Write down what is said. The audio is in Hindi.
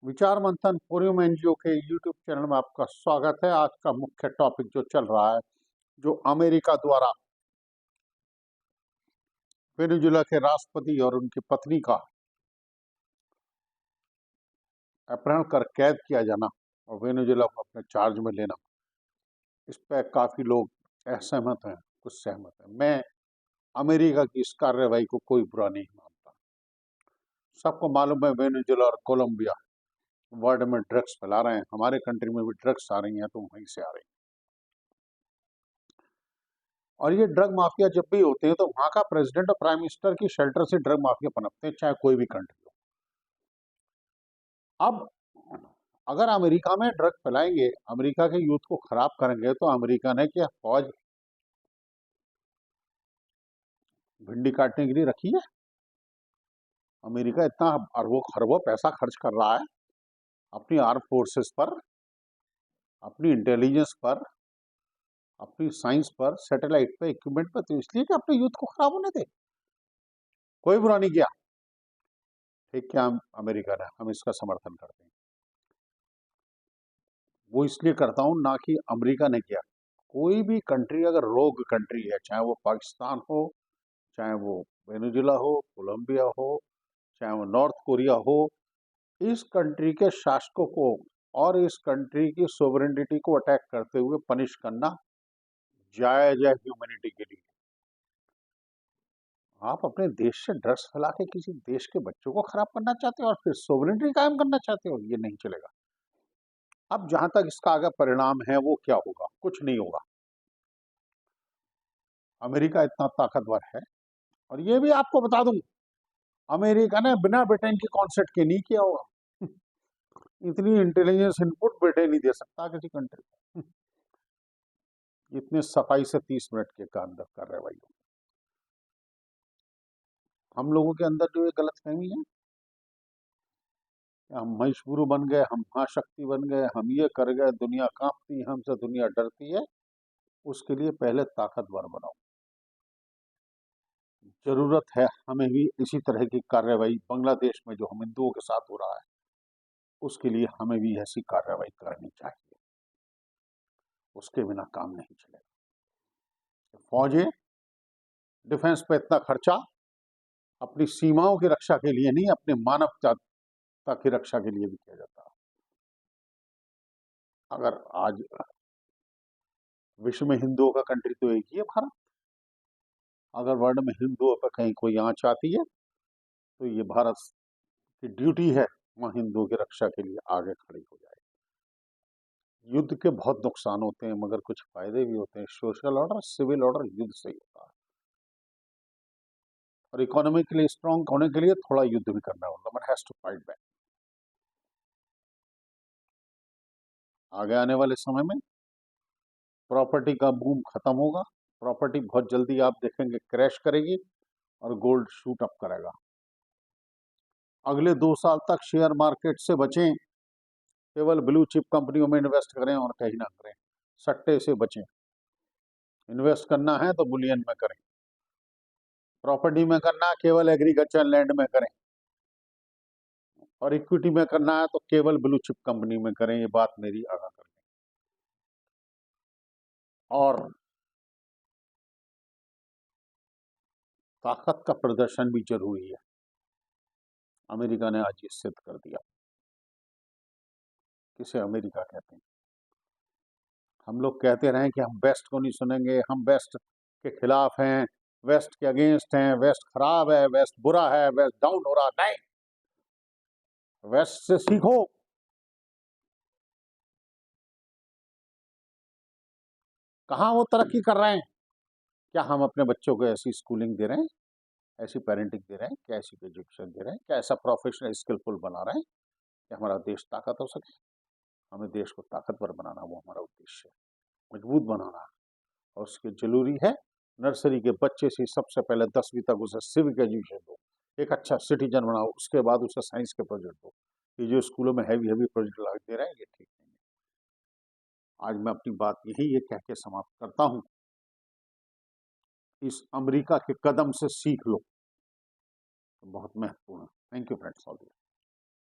विचार मंथन कोरियम एनजीओ के यूट्यूब चैनल में आपका स्वागत है। आज का मुख्य टॉपिक जो चल रहा है, जो अमेरिका द्वारा वेनेजुएला के राष्ट्रपति और उनकी पत्नी का अपहरण कर कैद किया जाना और वेनेजुएला को अपने चार्ज में लेना, इस पर काफी लोग असहमत हैं, कुछ सहमत हैं। मैं अमेरिका की इस कार्रवाई को कोई बुरा नहीं मानता। सबको मालूम है वेनेजुएला और कोलंबिया वर्ल्ड में ड्रग्स फैला रहे हैं। हमारे कंट्री में भी ड्रग्स आ रही हैं तो वहीं से आ रही हैं। और ये ड्रग माफिया जब भी होते हैं तो वहां का प्रेसिडेंट और प्राइम मिनिस्टर की शेल्टर से ड्रग माफिया पनपते हैं, चाहे कोई भी कंट्री हो। अब अगर अमेरिका में ड्रग फैलाएंगे, अमेरिका के यूथ को खराब करेंगे, तो अमेरिका ने क्या फौज भिंडी काटने के लिए रखी है? अमेरिका इतना अरबों खरबों पैसा खर्च कर रहा है अपनी आर्म फोर्सेस पर, अपनी इंटेलिजेंस पर, अपनी साइंस पर, सैटेलाइट पे, इक्विपमेंट पर, तो इसलिए कि अपने यूथ को खराब होने दे। कोई बुरा नहीं किया, ठीक क्या अमेरिका ने, हम इसका समर्थन करते हैं। वो इसलिए करता हूं ना कि अमेरिका ने किया। कोई भी कंट्री अगर रोग कंट्री है, चाहे वो पाकिस्तान हो, चाहे वो वेनेजुएला हो, कोलंबिया हो, चाहे वो नॉर्थ कोरिया हो, इस कंट्री के शासकों को और इस कंट्री की सोवरेनिटी को अटैक करते हुए पनिश करना जायज है ह्यूमैनिटी के लिए। आप अपने देश से ड्रग्स फैला के किसी देश के बच्चों को खराब करना चाहते हो और फिर सोवरेनिटी कायम करना चाहते हो, ये नहीं चलेगा। अब जहां तक इसका आगे परिणाम है वो क्या होगा, कुछ नहीं होगा। अमेरिका इतना ताकतवर है, और ये भी आपको बता दूं, अमेरिका ने बिना ब्रिटेन की कॉन्सेप्ट के नहीं किया होगा। इतनी इंटेलिजेंस इनपुट ब्रिटेन नहीं दे सकता किसी कंट्री को। इतने सफाई से 30 मिनट के अंदर कार्रवाई हो। हम लोगों के अंदर जो ये गलतफहमी है, हम महिषगुरु बन गए, हम महाशक्ति बन गए, हम ये कर गए, दुनिया कांपती है हमसे, दुनिया डरती है, उसके लिए पहले ताकतवर बनाओ। जरूरत है हमें भी इसी तरह की कार्रवाई बांग्लादेश में जो हम हिंदुओं के साथ हो रहा है, उसके लिए हमें भी ऐसी कार्रवाई करनी चाहिए। उसके बिना काम नहीं चलेगा। फौजें, डिफेंस पे इतना खर्चा अपनी सीमाओं की रक्षा के लिए नहीं, अपने मानवता की रक्षा के लिए भी किया जाता है। अगर आज विश्व में हिंदुओं का कंट्री तो एक ही है, भारत। अगर वर्ल्ड में हिंदुओं पर कहीं कोई आंच आती है तो ये भारत की ड्यूटी है वहां हिंदुओं की रक्षा के लिए आगे खड़ी हो जाए। युद्ध के बहुत नुकसान होते हैं मगर कुछ फायदे भी होते हैं। सोशल ऑर्डर, सिविल ऑर्डर युद्ध से ही होता है, और इकोनॉमिकली स्ट्रांग होने के लिए थोड़ा युद्ध भी करना होगा, but has to fight back. आगे आने वाले समय में प्रॉपर्टी का बूम खत्म होगा। प्रॉपर्टी बहुत जल्दी आप देखेंगे क्रैश करेगी और गोल्ड शूट अप करेगा। अगले 2 साल तक शेयर मार्केट से बचें, केवल ब्लू चिप कंपनियों में इन्वेस्ट करें और कहीं ना करें। सट्टे से बचें। इन्वेस्ट करना है तो बुलियन में करें। प्रॉपर्टी में करना है केवल एग्रीकल्चर लैंड में करें, और इक्विटी में करना है तो केवल ब्लू चिप कंपनी में करें। ये बात मेरी आगाह करें। और ताकत का प्रदर्शन भी जरूरी है। अमेरिका ने आज ये सिद्ध कर दिया। किसे अमेरिका कहते हैं? हम लोग कहते रहे कि हम वेस्ट को नहीं सुनेंगे, हम वेस्ट के खिलाफ हैं, वेस्ट के अगेंस्ट हैं, वेस्ट खराब है, वेस्ट बुरा है, वेस्ट डाउन हो रहा। नहीं, वेस्ट से सीखो। कहाँ वो तरक्की कर रहे हैं? क्या हम अपने बच्चों को ऐसी स्कूलिंग दे रहे हैं, ऐसी पेरेंटिंग दे रहे हैं, क्या ऐसी एजुकेशन दे रहे हैं, क्या ऐसा प्रोफेशनल स्किलफुल बना रहे हैं कि हमारा देश ताकत हो सके? हमें देश को ताकतवर बनाना, वो हमारा उद्देश्य है, मजबूत बनाना है। और उसके जरूरी है नर्सरी के बच्चे से सबसे पहले 10वीं तक उसे सिविक एजुकेशन दो, एक अच्छा सिटीजन बनाओ, उसके बाद उसे साइंस के प्रोजेक्ट दो। ये जो स्कूलों में हैवी हैवी प्रोजेक्ट ला दे रहे हैं, ये ठीक नहीं है। आज मैं अपनी बात यही ये कह के समाप्त करता हूं, इस अमेरिका के कदम से सीख लो, बहुत महत्वपूर्ण है। Thank you friends all.